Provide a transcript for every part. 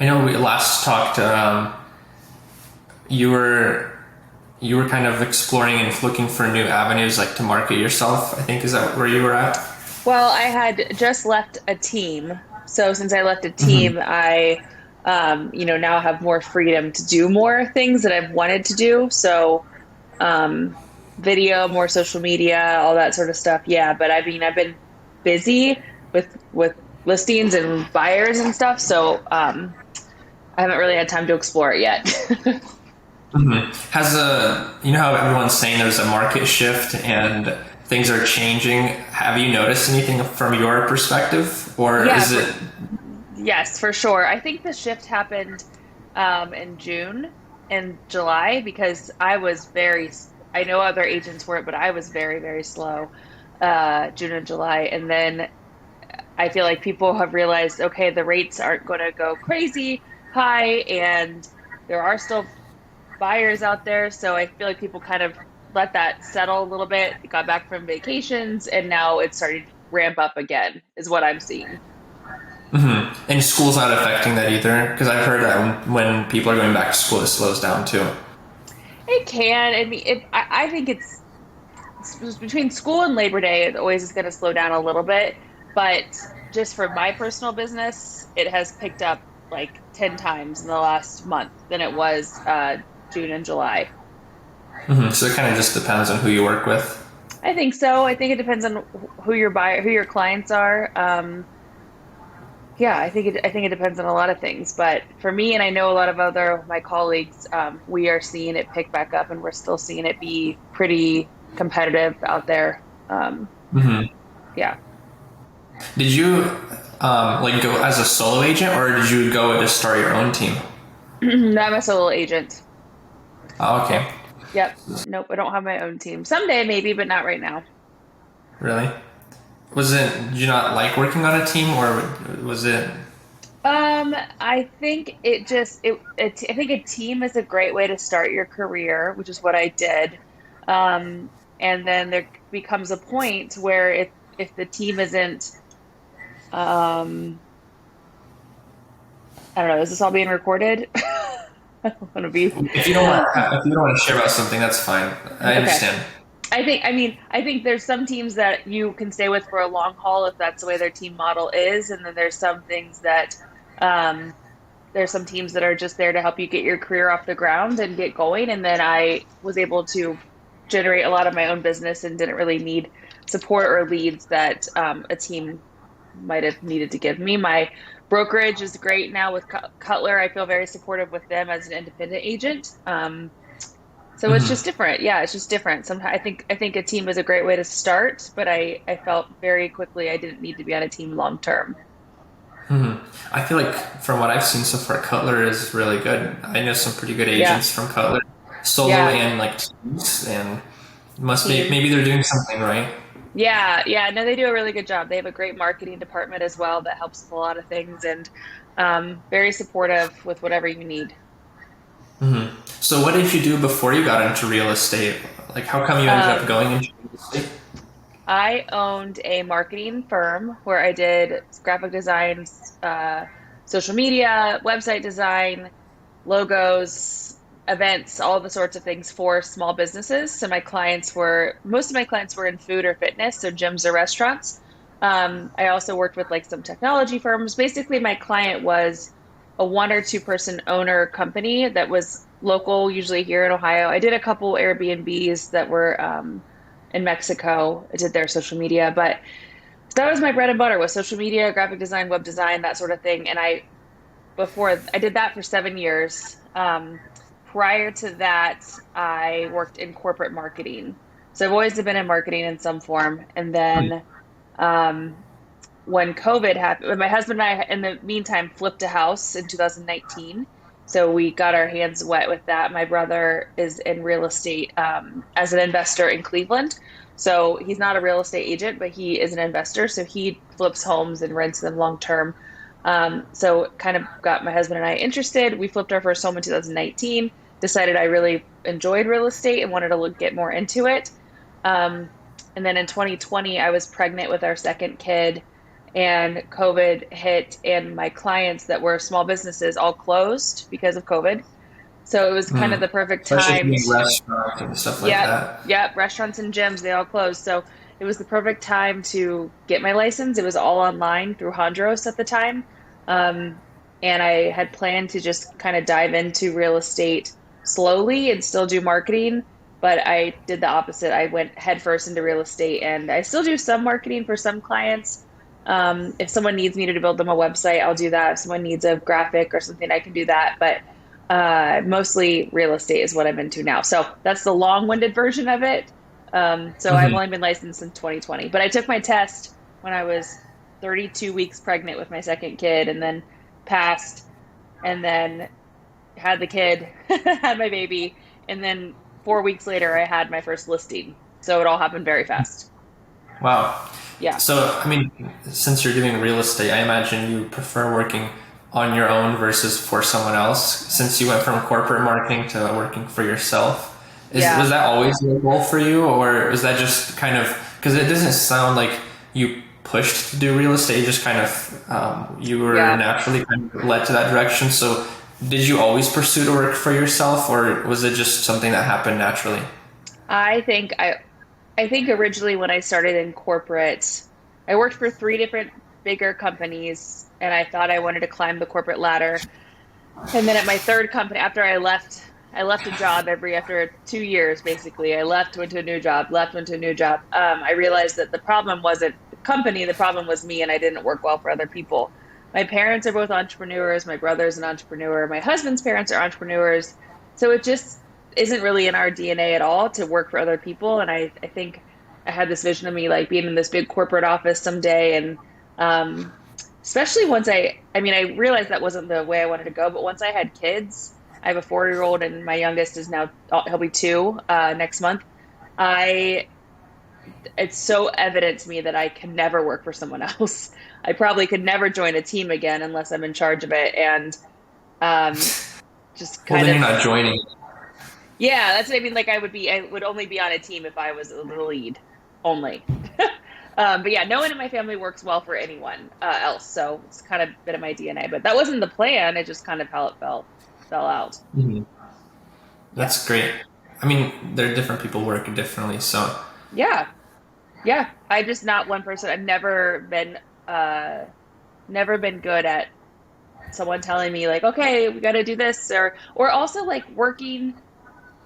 I know we last talked. You were you were kind of exploring and looking for new avenues, like to market yourself. I think is that where you were at? Well, I had just left a team. So since I left a Hmm. team, I now have more freedom to do more things that I've wanted to do. So, um, video, more social media, all that sort of stuff. Yeah, but I mean, I've been busy with listings and buyers and stuff. So, I haven't really had time to explore it yet. Hmm. Has you know how everyone's saying there's a market shift and things are changing? Have you noticed anything from your perspective, or Yeah, is it? yes, for sure. I think the shift happened in June and July because I know other agents weren't, but I was very, very slow June and July. And then I feel like people have realized, okay, the rates aren't going to go crazy high and there are still buyers out there. So I feel like people kind of let that settle a little bit, got back from vacations, and now it's starting to ramp up again, is what I'm seeing. Mhm. And school's not affecting that either, because I've heard that when people are going back to school, it slows down too. It can. I mean, I think it's between school and Labor Day, it always is going to slow down a little bit. But just for my personal business, it has picked up like 10 times in the last month than it was June and July. Hmm. So it kind of just depends on who you work with. I think so. I think it depends on who your clients are. Yeah, I think it depends on a lot of things. But for me, and I know a lot of other of my colleagues, we are seeing it pick back up, and we're still seeing it be pretty competitive out there. Hmm. Yeah. Did you like go as a solo agent, or did you go to start your own team? I'm a solo agent. Oh, Yep. okay. Yep. Nope. I don't have my own team. Someday maybe, but not right now. Really? Was it? Did you not like working on a team, or was it? I think I think a team is a great way to start your career, which is what I did. Um, and then there becomes a point where if the team isn't, um, I don't know, is this all being recorded? I don't want to be. If you don't want to share about something, that's fine. I Okay. understand. I think there's some teams that you can stay with for a long haul if that's the way their team model is, and then there's some things that um, there's some teams that are just there to help you get your career off the ground and get going. And then I was able to generate a lot of my own business and didn't really need support or leads that a team might have needed to give me. My brokerage is great now with Cutler. I feel very supportive with them as an independent agent. So it's just Hmm. different. Yeah, it's just different. Sometimes I think a team is a great way to start, but I felt very quickly I didn't need to be on a team long term. Hmm. I feel like from what I've seen so far, Cutler is really good. I know some pretty good Yeah, agents from Cutler, solo yeah, and like teams, and must be team. maybe they're doing something right. Yeah, yeah. No, they do a really good job. They have a great marketing department as well that helps with a lot of things and very supportive with whatever you need. So what did you do before you got into real estate? Like, how come you ended up Um, going into real estate? I owned a marketing firm where I did graphic designs, social media, website design, logos, events, all the sorts of things for small businesses. So most of my clients were in food or fitness, so gyms or restaurants. I also worked with like some technology firms. Basically, my client was a one or two person owner company that was local, usually here in Ohio. I did a couple Airbnbs that were in Mexico. I did their social media, but that was my bread and butter was social media, graphic design, web design, that sort of thing. And before I did that for 7 years. Prior to that, I worked in corporate marketing. So I've always been in marketing in some form. And then um, when COVID happened, when my husband and I, in the meantime, flipped a house in 2019. So we got our hands wet with that. My brother is in real estate as an investor in Cleveland. So he's not a real estate agent, but he is an investor. So he flips homes and rents them long term. So it kind of got my husband and I interested. We flipped our first home in 2019, decided I really enjoyed real estate and wanted to get more into it. Um, and then in 2020, I was pregnant with our second kid and COVID hit, and my clients that were small businesses all closed because of COVID. So it was kind of Mm. the perfect Especially time. being restaurants and stuff like Yep, that. yep. Restaurants and gyms, they all closed. So it was the perfect time to get my license. It was all online through Hondros at the time. Um, and I had planned to just kind of dive into real estate slowly and still do marketing. But I did the opposite. I went headfirst into real estate, and I still do some marketing for some clients. If someone needs me to build them a website, I'll do that. If someone needs a graphic or something, I can do that. But mostly real estate is what I'm into now. So that's the long-winded version of it. So I've Hmm. only been licensed since 2020, but I took my test when I was 32 weeks pregnant with my second kid, and then passed, and then had the kid, had my baby, and then 4 weeks later I had my first listing. So it all happened very fast. Wow. Yeah. So, I mean, since you're doing real estate, I imagine you prefer working on your own versus for someone else. Since you went from corporate marketing to working for yourself, was Yeah. that always the goal for you, or was that just kind of because it doesn't sound like you pushed to do real estate, just kind of you were Yeah. naturally kind of led to that direction. So, did you always pursue to work for yourself, or was it just something that happened naturally? I think I I think originally when I started in corporate, I worked for three different bigger companies, and I thought I wanted to climb the corporate ladder. And then at my third company, after I left a job every after 2 years, basically. I left, went to a new job, left, went to a new job. I realized that the problem wasn't the company, the problem was me, and I didn't work well for other people. My parents are both entrepreneurs. My brother's an entrepreneur. My husband's parents are entrepreneurs. So it just isn't really in our DNA at all to work for other people. And I think I had this vision of me like being in this big corporate office someday. And especially once I mean, I realized that wasn't the way I wanted to go. But once I had kids, I have a 4 year old, and my youngest is now, he'll be two next month. I it's so evident to me that I can never work for someone else. I probably could never join a team again unless I'm in charge of it. And um, just Well, kind then you're of, not joining. yeah, that's what I mean. Like I would only be on a team if I was the lead only. But yeah, no one in my family works well for anyone else. So it's kind of been in my DNA, but that wasn't the plan. It just kind of how it fell out. Mhm. Yeah. That's great. I mean, there are different people work differently, so. Yeah. Yeah. I'm just not one person. I've uh, never been good at someone telling me like, okay, we got to do this, or also like working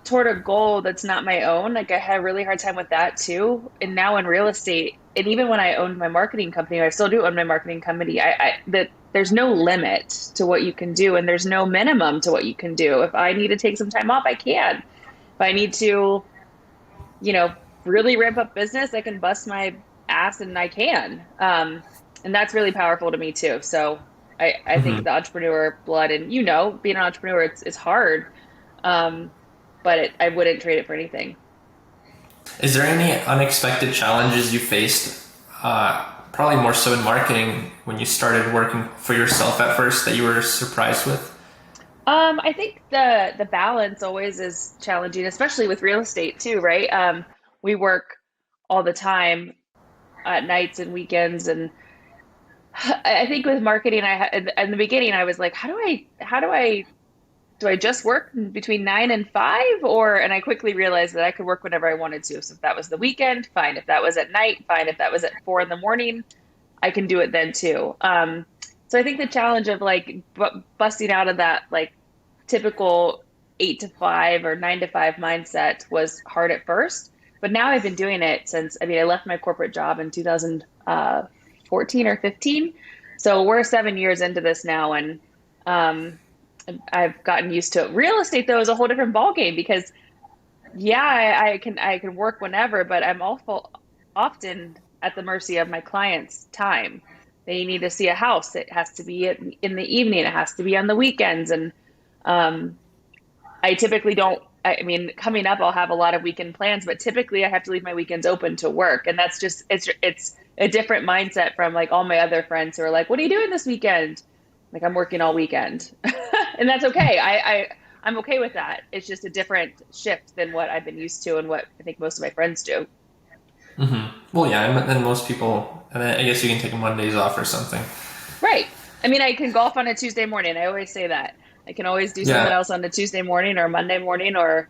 toward a goal that's not my own. Like I had a really hard time with that too. And now in real estate, and even when I owned my marketing company, I still do own my marketing company. I that there's no limit to what you can do, and there's no minimum to what you can do. If I need to take some time off, I can. If I need to, you know, really ramp up business, I can bust my ass and I can. And that's really powerful to me too. So I think Mhm. the entrepreneur blood, and being an entrepreneur, it's hard. Um, but I wouldn't trade it for anything. Is there any unexpected challenges you faced? Probably more so in marketing when you started working for yourself at first that you were surprised with. I think the balance always is challenging, especially with real estate too, right? We work all the time at nights and weekends, and I think with marketing, in the beginning I was like, do I just work between 9 and 5, and I quickly realized that I could work whenever I wanted to. So if that was the weekend, fine. If that was at night, fine. If that was at 4 in the morning, I can do it then too. So I think the challenge of like busting out of that like typical 8 to 5 or 9 to 5 mindset was hard at first, but now I've been doing it since, I mean, I left my corporate job in 2014 or 15. So we're 7 years into this now, and um, I've gotten used to it. Real estate though is a whole different ballgame because yeah, I can work whenever, but I'm awful often at the mercy of my client's time. They need to see a house. It has to be in the evening. It has to be on the weekends, and um, I typically don't. I mean, coming up, I'll have a lot of weekend plans, but typically I have to leave my weekends open to work, and that's just it's a different mindset from like all my other friends who are like, "What are you doing this weekend?" Like I'm working all weekend, and that's okay. I'm okay with that. It's just a different shift than what I've been used to and what I think most of my friends do. Well, yeah, and then most people And then I guess you can take Mondays off or something. Right. I mean, I can golf on a Tuesday morning. I always say that. I can always do Yeah. something else on a Tuesday morning or Monday morning, or,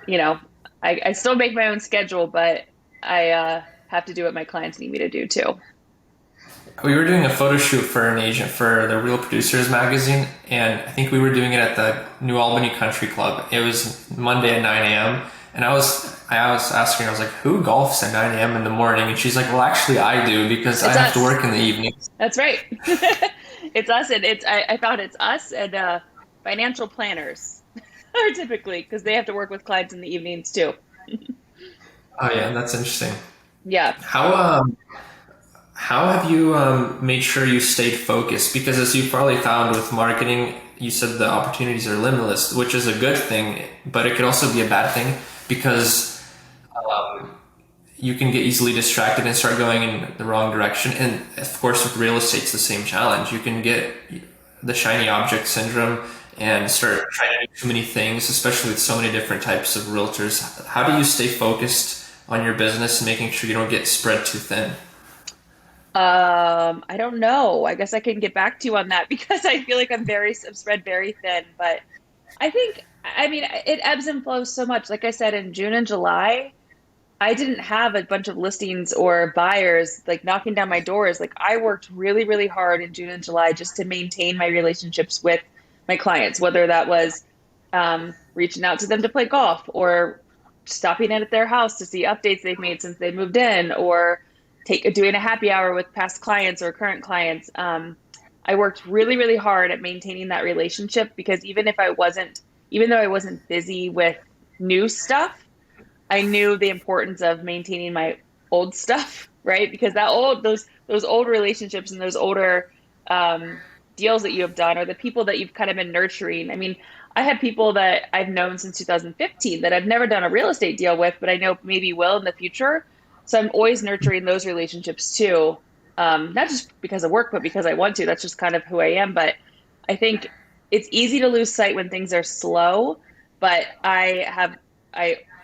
you know, I still make my own schedule, but I have to do what my clients need me to do too. We were doing a photo shoot for an agent for the Real Producers magazine, and I think we were doing it at the New Albany Country Club. It was Monday at 9 a.m. And I was asking her, I was like, who golfs at 9 a.m. in the morning? And she's like, well, actually, I do because I It's have to us. work in the evening. That's right. It's us, and I found it's us and financial planners are typically because they have to work with clients in the evenings too. Oh yeah, that's interesting. Yeah. How how have you made sure you stayed focused? Because as you probably found with marketing, you said the opportunities are limitless, which is a good thing, but it could also be a bad thing because you can get easily distracted and start going in the wrong direction. And of course, with real estate, it's the same challenge. You can get the shiny object syndrome and start trying to do too many things, especially with so many different types of realtors. How do you stay focused on your business and making sure you don't get spread too thin? I don't know. I guess I can get back to you on that because I feel like I'm spread very thin, but I think, I mean, it ebbs and flows so much. Like I said, in June and July, I didn't have a bunch of listings or buyers like knocking down my doors. Like I worked really, really hard in June and July just to maintain my relationships with my clients, whether that was reaching out to them to play golf or stopping in at their house to see updates they've made since they moved in or doing a happy hour with past clients or current clients. I worked really, really hard at maintaining that relationship because even though I wasn't busy with new stuff, I knew the importance of maintaining my old stuff, right? Because those old relationships and those older deals that you have done are the people that you've kind of been nurturing. I mean, I have people that I've known since 2015 that I've never done a real estate deal with, but I know maybe will in the future. So I'm always nurturing those relationships too. Not just because of work, but because I want to. That's just kind of who I am. But I think it's easy to lose sight when things are slow, but I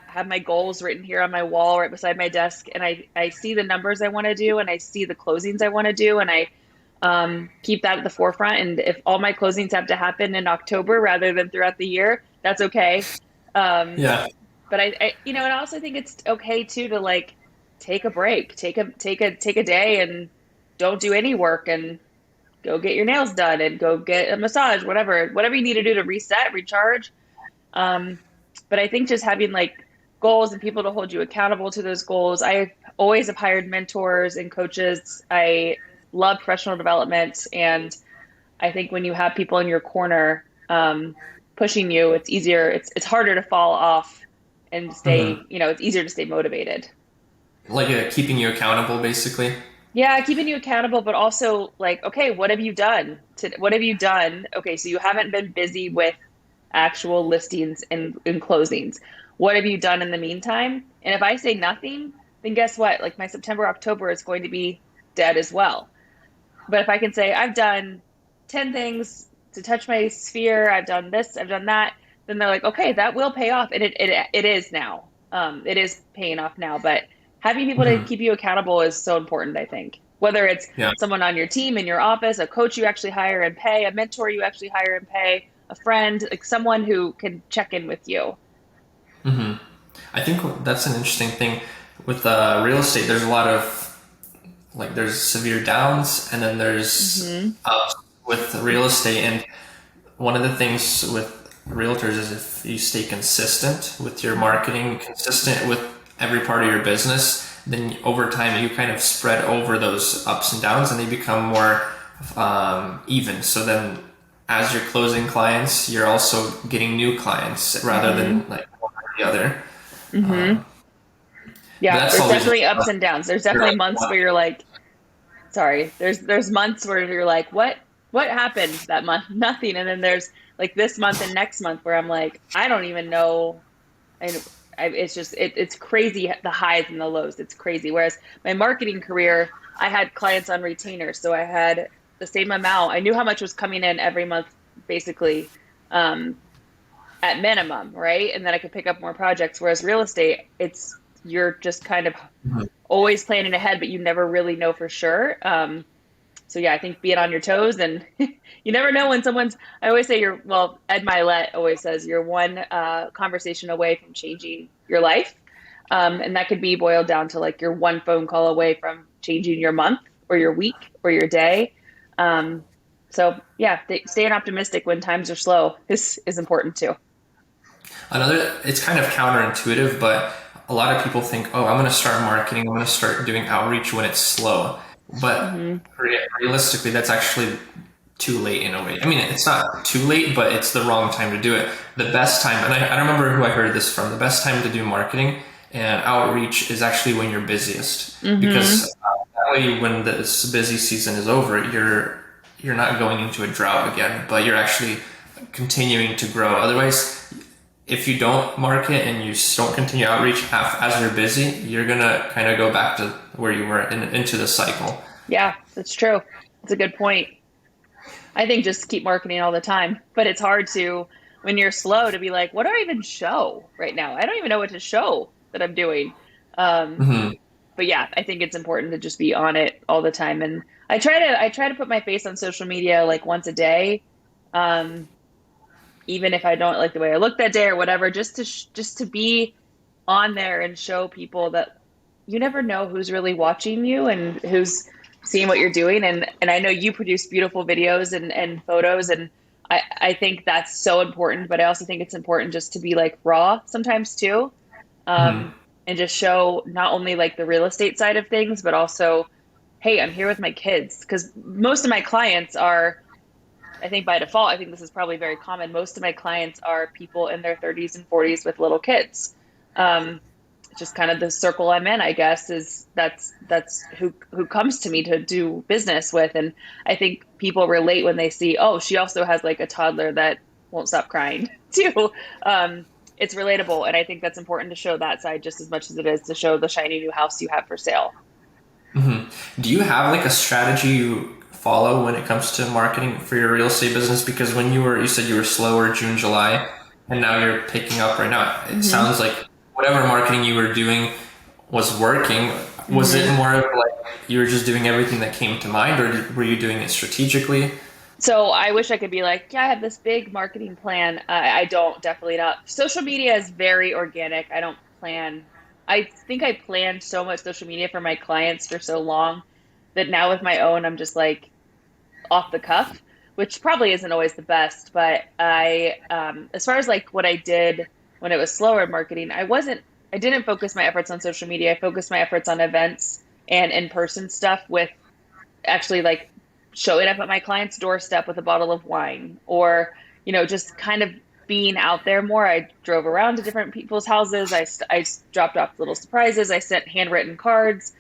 have my goals written here on my wall right beside my desk, and I see the numbers I want to do, and I see the closings I want to do, and I keep that at the forefront. And if all my closings have to happen in October rather than throughout the year, that's okay. Um, Yeah. but and I also think it's okay too to like take a break, take a day and don't do any work and go get your nails done and go get a massage, whatever you need to do to reset, recharge. Um, but I think just having like goals and people to hold you accountable to those goals. I always have hired mentors and coaches. I love professional development, and I think when you have people in your corner pushing you, it's easier. It's harder to fall off and Hmm. stay. It's easier to stay motivated. Like keeping you accountable, basically. Yeah, keeping you accountable, but also like, okay, what have you done? What have you done? Okay, so you haven't been busy with actual listings and closings. What have you done in the meantime? And if I say nothing, then guess what? Like my September, October is going to be dead as well. But if I can say I've done 10 things to touch my sphere, I've done this, I've done that, then they're like, okay, that will pay off. And it is now. It is paying off now. But having people to Hmm. keep you accountable is so important, I think. Whether it's Yeah. someone on your team in your office, a coach you actually hire and pay, a mentor you actually hire and pay, a friend, like someone who can check in with you. Hmm. I think that's an interesting thing with real estate. There's a lot of like there's severe downs and then there's Hmm. ups with real estate. And one of the things with realtors is if you stay consistent with your marketing, consistent with every part of your business, then over time you kind of spread over those ups and downs and they become more even. So then as you're closing clients, you're also getting new clients rather Hmm. than like one or the other. Hmm. But Yeah, that's there's always definitely ups and downs. There's you're definitely like, months wow. where you're like, sorry, there's months where you're like, what happened that month? Nothing. And then there's like this month and next month where I'm like, I don't even know. And it's just it's crazy the highs and the lows. It's crazy. Whereas my marketing career, I had clients on retainer, so I had the same amount. I knew how much was coming in every month, basically, um, at minimum, right? And then I could pick up more projects. Whereas real estate, it's you're just kind of Mhm. always planning ahead, but you never really know for sure. So yeah, I think being on your toes, and you never know when someone's, I always say Ed Milet always says you're one conversation away from changing your life. And that could be boiled down to like you're one phone call away from changing your month or your week or your day. Um, so yeah, staying optimistic when times are slow is important too. It's kind of counterintuitive, but a lot of people think, oh, I'm going to start marketing, I'm going to start doing outreach when it's slow. But Hmm. realistically, that's actually too late in a way. I mean, it's not too late, but it's the wrong time to do it. The best time, and I don't remember who I heard this from, the best time to do marketing and outreach is actually when you're busiest. Because Hmm. that way, when this busy season is over, you're not going into a drought again, but you're actually continuing to grow. Otherwise, if you don't market and you don't continue outreach as you're busy, you're gonna kind of go back to where you were into the cycle. Yeah, that's true. That's a good point. I think just keep marketing all the time, but it's hard to when you're slow to be like, what do I even show right now? I don't even know what to show that I'm doing. Um, Hmm. but yeah, I think it's important to just be on it all the time. And I try to put my face on social media like once a day. Um, even if I don't like the way I look that day or whatever, just to be on there and show people that you never know who's really watching you and who's seeing what you're doing. And I know you produce beautiful videos and photos, and I think that's so important. But I also think it's important just to be like raw sometimes too, Hmm. and just show not only like the real estate side of things, but also, hey, I'm here with my kids because most of my clients are, I think by default, I think this is probably very common. Most of my clients are people in their 30s and 40s with little kids. Um, it's just kind of the circle I'm in, I guess, is that's who comes to me to do business with. And I think people relate when they see, oh, she also has like a toddler that won't stop crying too. It's relatable, and I think that's important to show that side just as much as it is to show the shiny new house you have for sale. Do you have like a strategy you follow when it comes to marketing for your real estate business? Because you said you were slower June, July, and now you're picking up right now. It Hmm. sounds like whatever marketing you were doing was working. Was it Hmm. more of like you were just doing everything that came to mind, or were you doing it strategically? So I wish I could be like, yeah, I have this big marketing plan. I don't, definitely not. Social media is very organic. I don't plan. I think I planned so much social media for my clients for so long that now with my own, I'm just like off the cuff, which probably isn't always the best. But as far as like what I did when it was slower in marketing, I didn't focus my efforts on social media. I focused my efforts on events and in-person stuff with actually like showing up at my client's doorstep with a bottle of wine or, just kind of being out there more. I drove around to different people's houses. I dropped off little surprises. I sent handwritten cards.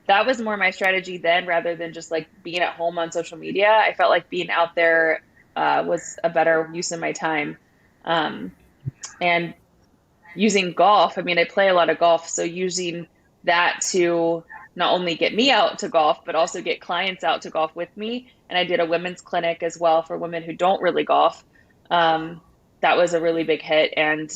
That was more my strategy then rather than just like being at home on social media. I felt like being out there was a better use of my time. Um, and using golf, I mean, I play a lot of golf, so using that to not only get me out to golf, but also get clients out to golf with me. And I did a women's clinic as well for women who don't really golf. Um, that was a really big hit. And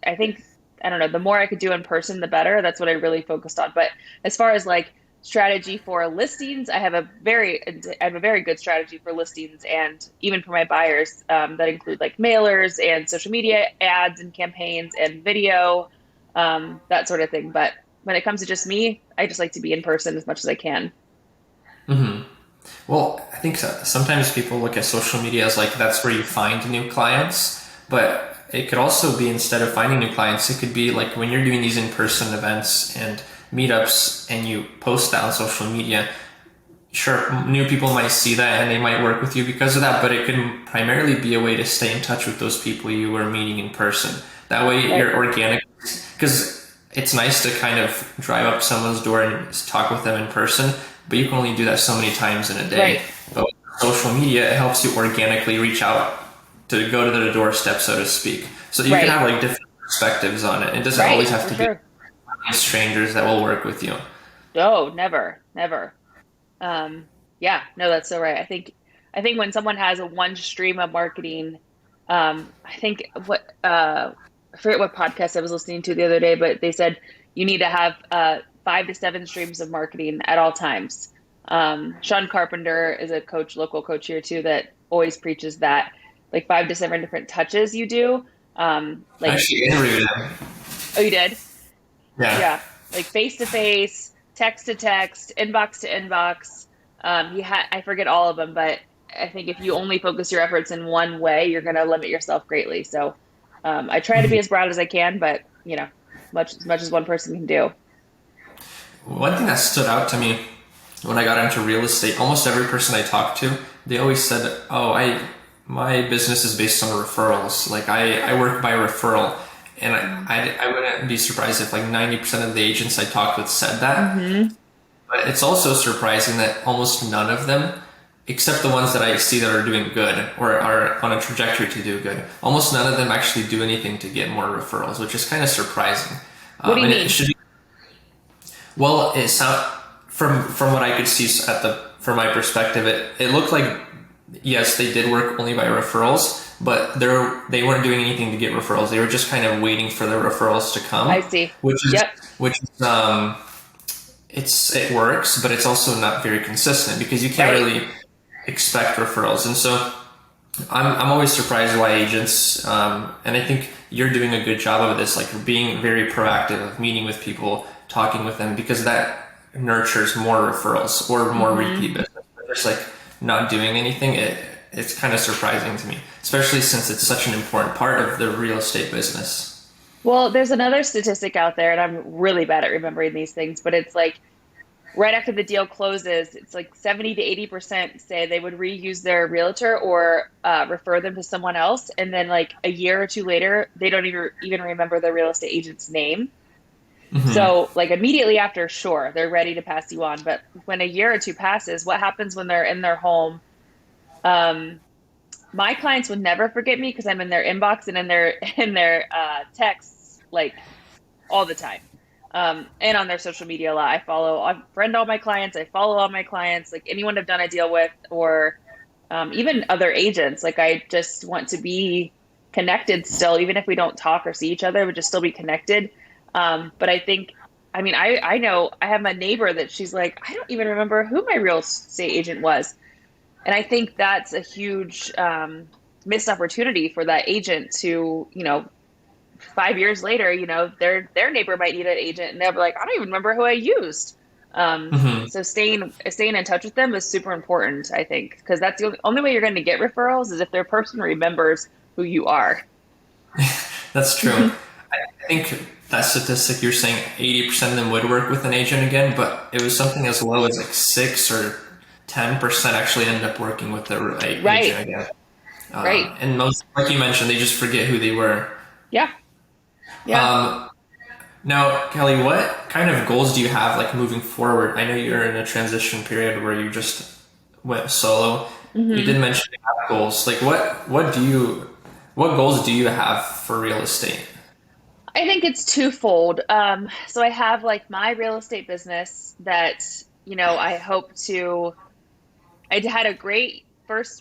I think, I don't know, the more I could do in person, the better. That's what I really focused on. But as far as like strategy for listings, I have a very good strategy for listings and even for my buyers that include like mailers and social media ads and campaigns and video, that sort of thing. But when it comes to just me, I just like to be in person as much as I can. Well, I think sometimes people look at social media as like that's where you find new clients, but it could also be instead of finding new clients, it could be like when you're doing these in-person events and meetups and you post that on social media. Sure, new people might see that and they might work with you because of that, but it can primarily be a way to stay in touch with those people you were meeting in person. That way, Right. you're organic because it's nice to kind of drive up someone's door and talk with them in person, but you can only do that so many times in a day. Right. But with social media, it helps you organically reach out to go to their doorstep, so to speak. So you can Right. have like different perspectives on it. It doesn't Right. always have For to be sure. strangers that will work with you. No, never, never. Yeah, no, that's so right. I think when someone has a one stream of marketing, I think I forget what podcast I was listening to the other day, but they said you need to have 5 to 7 streams of marketing at all times. Sean Carpenter is a coach, local coach here too, that always preaches that like 5 to 7 different touches you do. I Like, actually interviewed him. oh, you did? Yeah. Yeah, like face to face, text to text, inbox to inbox. He had I forget all of them, but I think if you only focus your efforts in one way, you're going to limit yourself greatly. So I try to be Mhm. as broad as I can, but much as one person can do. One thing that stood out to me when I got into real estate, almost every person I talked to, they always said, "Oh, I my business is based on referrals. Like I work by referral." And I wouldn't be surprised if like 90% of the agents I talked with said that. Mm-hmm. But it's also surprising that almost none of them, except the ones that I see that are doing good or are on a trajectory to do good, almost none of them actually do anything to get more referrals, which is kind of surprising. What do you And it mean? should well, it sound from what I could see at the from my perspective, it looked like yes, they did work only by referrals, but they weren't doing anything to get referrals. They were just kind of waiting for the referrals to I come, see. which is Yep. which is it works, but it's also not very consistent because you can't Right. really expect referrals. And so I'm always surprised why agents, and I think you're doing a good job of this, like being very proactive of meeting with people, talking with them, because that nurtures more referrals or more Mm-hmm. repeat business. But just like not doing anything, it's kind of surprising to me, especially since it's such an important part of the real estate business. Well, there's another statistic out there, and I'm really bad at remembering these things, but it's like right after the deal closes, it's like 70 to 80% say they would reuse their realtor or refer them to someone else. And then like a year or two later, they don't even remember the real estate agent's name. So like immediately after, sure, they're ready to pass you on. But when a year or two passes, what happens when they're in their home? Um, my clients would never forget me because I'm in their inbox and in their in their texts like all the time. And on their social media a lot. I friend all my clients. I follow all my clients, like anyone I've done a deal with, or even other agents. Like I just want to be connected still, even if we don't talk or see each other, but just still be connected. But I think, I mean, I know I have my neighbor that she's like, I don't even remember who my real estate agent was. And I think that's a huge missed opportunity for that agent to, 5 years later, their neighbor might need an agent and they'll be like, I don't even remember who I used. Hmm. So staying in touch with them is super important, I think, because that's the only way you're going to get referrals is if their person remembers who you are. That's true. I think that statistic you're saying 80% of them would work with an agent again, but it was something as low as like 6 or 10% actually end up working with the Right, agent again. right. And most, like you mentioned, they just forget who they were. Yeah, yeah. Um, Now, Kelly, what kind of goals do you have like moving forward? I know you're in a transition period where you just went solo. You hmm did mention you have goals. Like what goals do you have for real estate? I think it's twofold. So I have like my real estate business that, I hope to I had a great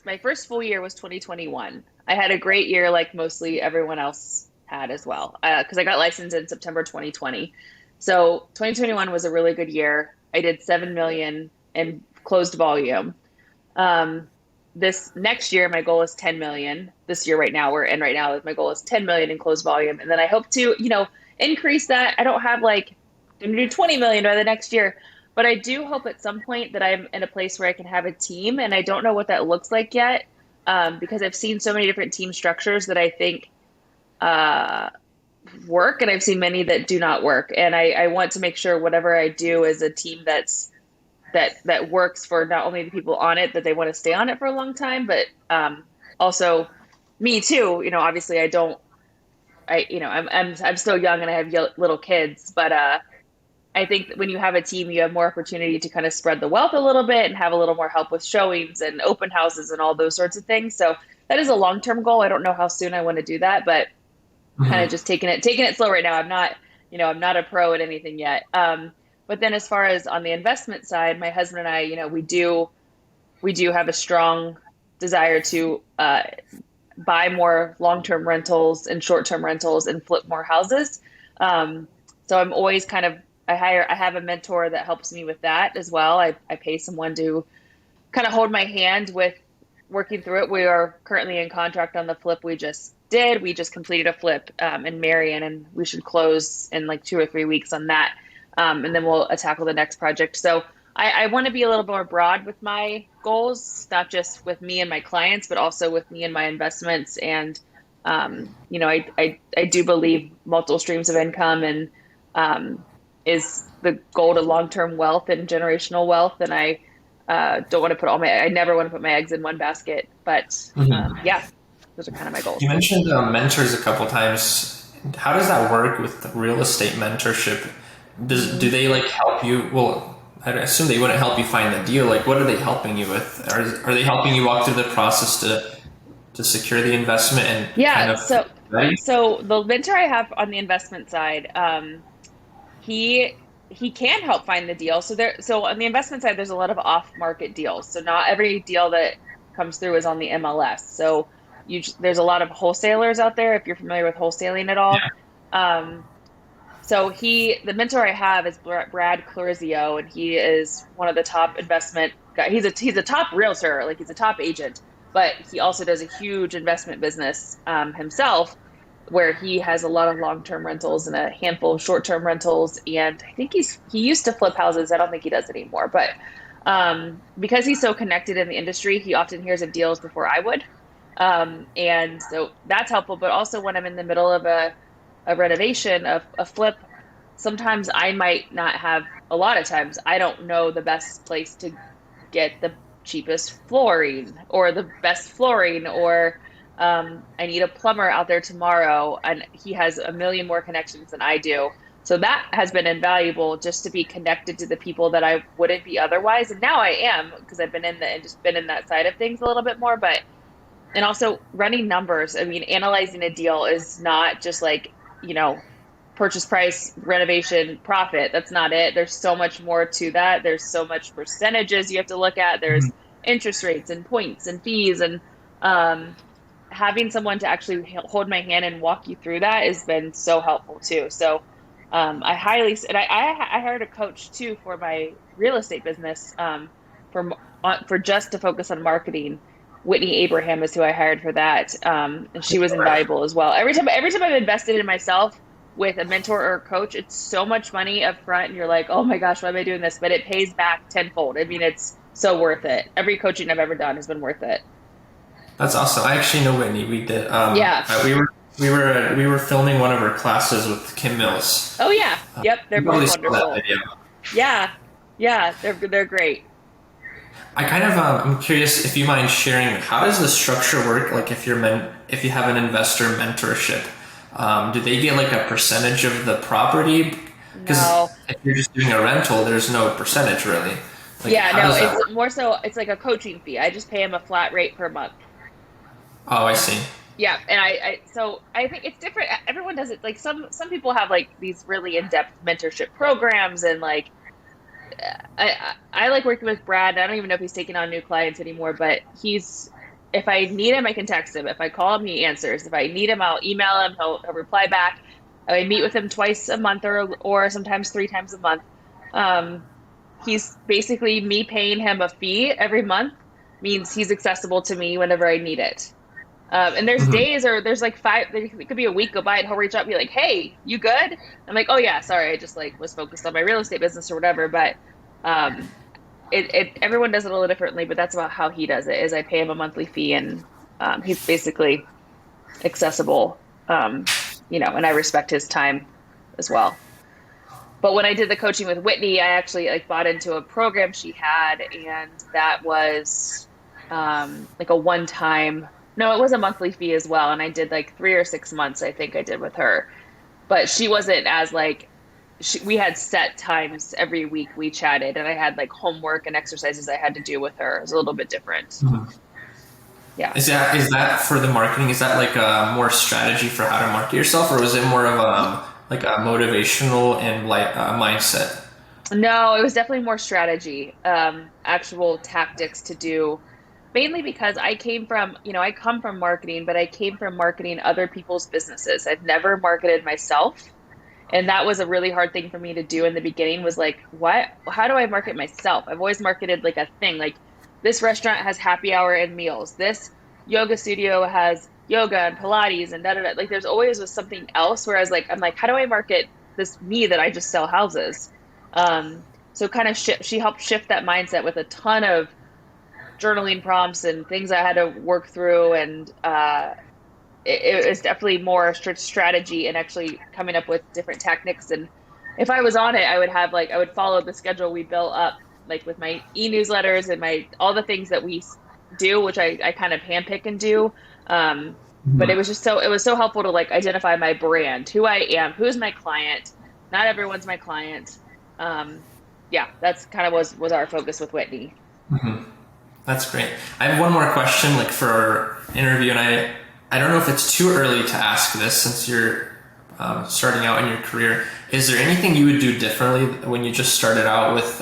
my first full year was 2021. I had a great year like mostly everyone else had as well. Because I got licensed in September 2020. So 2021 was a really good year. I did 7 million in closed volume. Um, this next year, my goal is 10 million. This year, right now, we're in right now, my goal is 10 million in closed volume. And then I hope to, increase that. I don't have like, I'm gonna do 20 million by the next year, but I do hope at some point that I'm in a place where I can have a team. And I don't know what that looks like yet, because I've seen so many different team structures that I think uh, work, and I've seen many that do not work. And I want to make sure whatever I do is a team that works for not only the people on it that they want to stay on it for a long time, but also me too. Obviously I don't. I'm still young and I have little kids, but I think that when you have a team, you have more opportunity to kind of spread the wealth a little bit and have a little more help with showings and open houses and all those sorts of things. So that is a long-term goal. I don't know how soon I want to do that, but kind of Hmm. just taking it slow right now. I'm not a pro at anything yet. But then as far as on the investment side, my husband and I, we do have a strong desire to buy more long-term rentals and short-term rentals and flip more houses. So I'm always kind of I have a mentor that helps me with that as well. I pay someone to kind of hold my hand with working through it. We are currently in contract on the flip we just did. We just completed a flip in Marion, and we should close in like 2 or 3 weeks on that. And then we'll tackle the next project. So I want to be a little more broad with my goals, not just with me and my clients, but also with me and my investments. And I do believe multiple streams of income and is the goal to long-term wealth and generational wealth. And don't want to put I never want to put my eggs in one basket, but Mhm. yeah, those are kind of my You goals. mentioned mentors a couple times. How does that work with the real estate mentorship? Do Mhm. they like help you? Well, I assume they wouldn't help you find the deal. Like, what are they helping you with? Are they helping you walk through the process to secure the investment and kind Yeah, of so ready? so the mentor I have on the investment side, he he can help find the deal. So on the investment side, there's a lot of off-market deals. So not every deal that comes through is on the MLS. So there's a lot of wholesalers out there if you're familiar with wholesaling at all. Um, So the mentor I have is Brad Clurzio, and he is one of the top investment guy. He's a top realtor, like he's a top agent, but he also does a huge investment business himself, where he has a lot of long-term rentals and a handful of short-term rentals. And I think he used to flip houses. I don't think he does anymore, but because he's so connected in the industry, he often hears of deals before I would. And so that's helpful. But also when I'm in the middle of a renovation, a flip, sometimes I might not have, a lot of times, I don't know the best place to get the cheapest flooring or the best flooring, or I need a plumber out there tomorrow, and he has a million more connections than I do. So that has been invaluable just to be connected to the people that I wouldn't be otherwise. And now I am because I've been in the just been in that side of things a little bit more, but and also running numbers. I mean, analyzing a deal is not just like, purchase price, renovation, profit. That's not it. There's so much more to that. There's so much percentages you have to look at. There's interest rates and points and fees. And um, having someone to actually hold my hand and walk you through that has been so helpful too. So I highly, and I hired a coach too for my real estate business for just to focus on marketing. Whitney Abraham is who I hired for that, and she was invaluable as well. Every time I've invested in myself with a mentor or a coach, it's so much money up front, and you're like, oh my gosh, why am I doing this? But it pays back tenfold. I mean, it's so worth it. Every coaching I've ever done has been worth it. That's awesome. I actually know Whitney. We did. Yeah. We were filming one of her classes with Kim Mills. Oh yeah. Yep. They're You both probably saw that wonderful. video. Yeah. Yeah. They're great. I kind of I'm curious if you mind sharing how does the structure work? Like if you have an investor mentorship, do they get like a percentage of the property? Because No. if you're just doing a rental, there's no percentage really. Like Yeah, how no, does that it's work? more so it's like a coaching fee. I just pay him a flat rate per month. Oh, I see. Yeah, and so I think it's different. Everyone does it like some people have like these really in-depth mentorship programs, and like I like working with Brad. I don't even know if he's taking on new clients anymore, but if I need him, I can text him. If I call him, he answers. If I need him, I'll email him. He'll reply back. I meet with him twice a month or sometimes 3 times a month. Um, he's basically me paying him a fee every month means he's accessible to me whenever I need it. And there's Hmm. days or there's like it could be a week go by and he'll reach out and be like, "Hey, you good?" I'm like, "Oh yeah, sorry, I just like was focused on my real estate business or whatever." But um, everyone does it a little differently, but that's about how he does it. Is I pay him a monthly fee, and he's basically accessible. And I respect his time as well. But when I did the coaching with Whitney, I actually like bought into a program she had, and that was like a one time. No, it was a monthly fee as well, and I did like 3 or 6 months. I think I did with her, but she wasn't as like we had set times every week we chatted, and I had like homework and exercises I had to do with her. It was a little bit different. Yeah. Is that for the marketing? Is that like a more strategy for how to market yourself, or was it more of like a motivational and like mindset? No, it was definitely more strategy, actual tactics to do, mainly because I come from marketing, but I came from marketing other people's businesses. I've never marketed myself. And that was a really hard thing for me to do in the beginning was like, what, how do I market myself? I've always marketed like a thing, like this restaurant has happy hour and meals. This yoga studio has yoga and Pilates and da da da. Like there's always was something else. Whereas like, I'm like, how do I market this me that I just sell houses? So kind of she helped shift that mindset with a ton of journaling prompts and things I had to work through. And, it was definitely more strategy and actually coming up with different techniques. And if I was on it, I would have like I would follow the schedule we built up, like with my e-newsletters and my all the things that we do, which I kind of handpick and do. But it was just so it was so helpful to like identify my brand, who I am, who's my client. Not everyone's my client. Yeah, that's kind of was our focus with Whitney. That's great. I have one more question, like for our interview, and I don't know if it's too early to ask this since you're starting out in your career. Is there anything you would do differently when you just started out with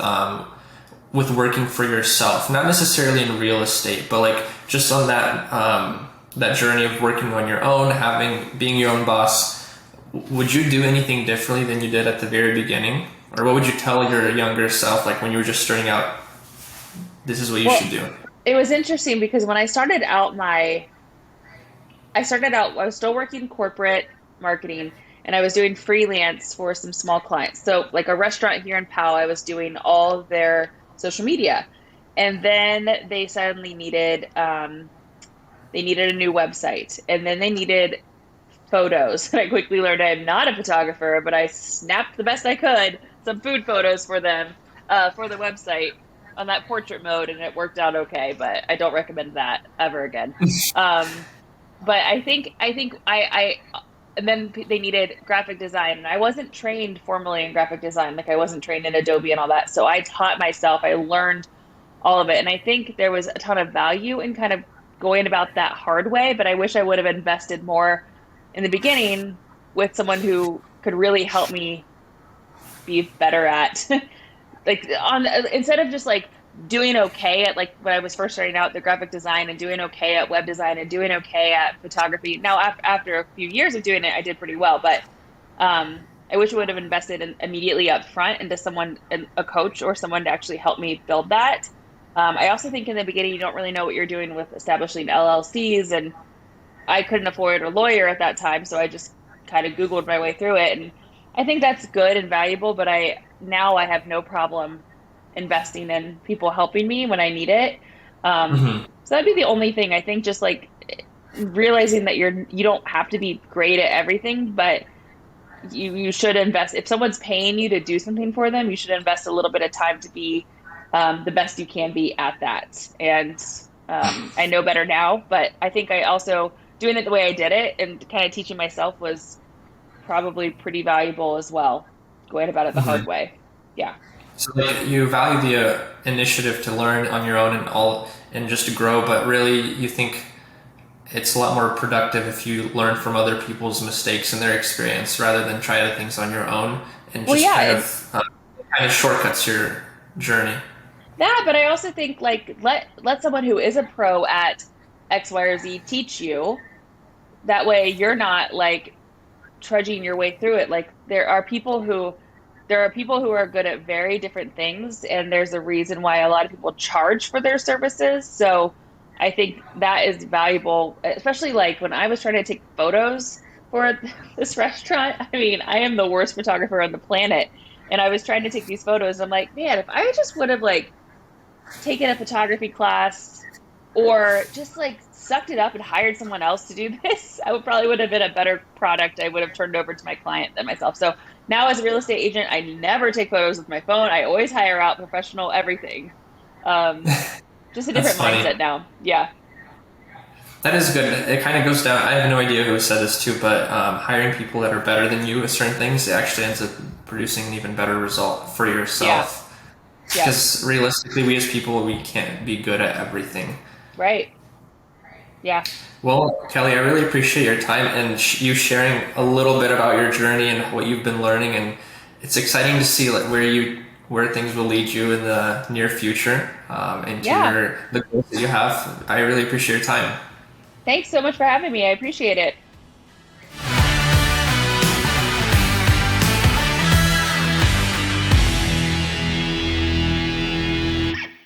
working for yourself? Not necessarily in real estate, but like just on that journey of working on your own, being your own boss. Would you do anything differently than you did at the very beginning, or what would you tell your younger self, like when you were just starting out? This is what you Well, should do. it was interesting because when I was still working corporate marketing and I was doing freelance for some small clients. So, like a restaurant here in Powell, I was doing all of their social media. And then they suddenly they needed a new website. And then they needed photos. And I quickly learned I'm not a photographer, but I snapped the best I could some food photos for them for the website on that portrait mode, and it worked out okay. But I don't recommend that ever again. But I and then they needed graphic design, and I wasn't trained formally in graphic design. Like I wasn't trained in Adobe and all that. So I taught myself. I learned all of it, and I think there was a ton of value in kind of going about that hard way. But I wish I would have invested more in the beginning with someone who could really help me be better at like on instead of just like doing okay at like when I was first starting out the graphic design and doing okay at web design and doing okay at photography. Now after a few years of doing it, I did pretty well, but I wish I would have invested immediately up front into someone, a coach or someone to actually help me build that. I also think in the beginning you don't really know what you're doing with establishing LLCs, and I couldn't afford a lawyer at that time, so I just kind of Googled my way through it, and I think that's good and valuable. But I have no problem investing in people helping me when I need it. So that'd be the only thing I think. Just like realizing that you don't have to be great at everything, but you should invest. If someone's paying you to do something for them, you should invest a little bit of time to be the best you can be at that. And I know better now, but I think I also doing it the way I did it and kind of teaching myself was probably pretty valuable as well. Going about it the hard way. Yeah. So like you value the initiative to learn on your own and just to grow, but really you think it's a lot more productive if you learn from other people's mistakes and their experience rather than try other things on your own and Well, just yeah, kind of shortcuts your journey. that, but I also think like let someone who is a pro at X, Y, or Z teach you. That way you're not like trudging your way through it. Like there are people who are good at very different things, and there's a reason why a lot of people charge for their services. So I think that is valuable, especially like when I was trying to take photos for this restaurant. I mean, I am the worst photographer on the planet. And I was trying to take these photos. I'm like, man, if I just would have like taken a photography class or just like sucked it up and hired someone else to do this, I would have been a better product. I would have turned over to my client than myself. So now as a real estate agent, I never take photos with my phone. I always hire out professional everything. Just a That's different funny. mindset now. Yeah. That is good. It kind of goes down. I have no idea who said this too, but hiring people that are better than you at certain things, it actually ends up producing an even better result for Yeah. yourself. Yeah. Because realistically, we as people, we can't be good at everything. Right. Yeah. Well, Kelly, I really appreciate your time and you sharing a little bit about your journey and what you've been learning. And it's exciting to see like where things will lead you in the near future, into Yeah. the goals that you have. I really appreciate your time. Thanks so much for having me. I appreciate it.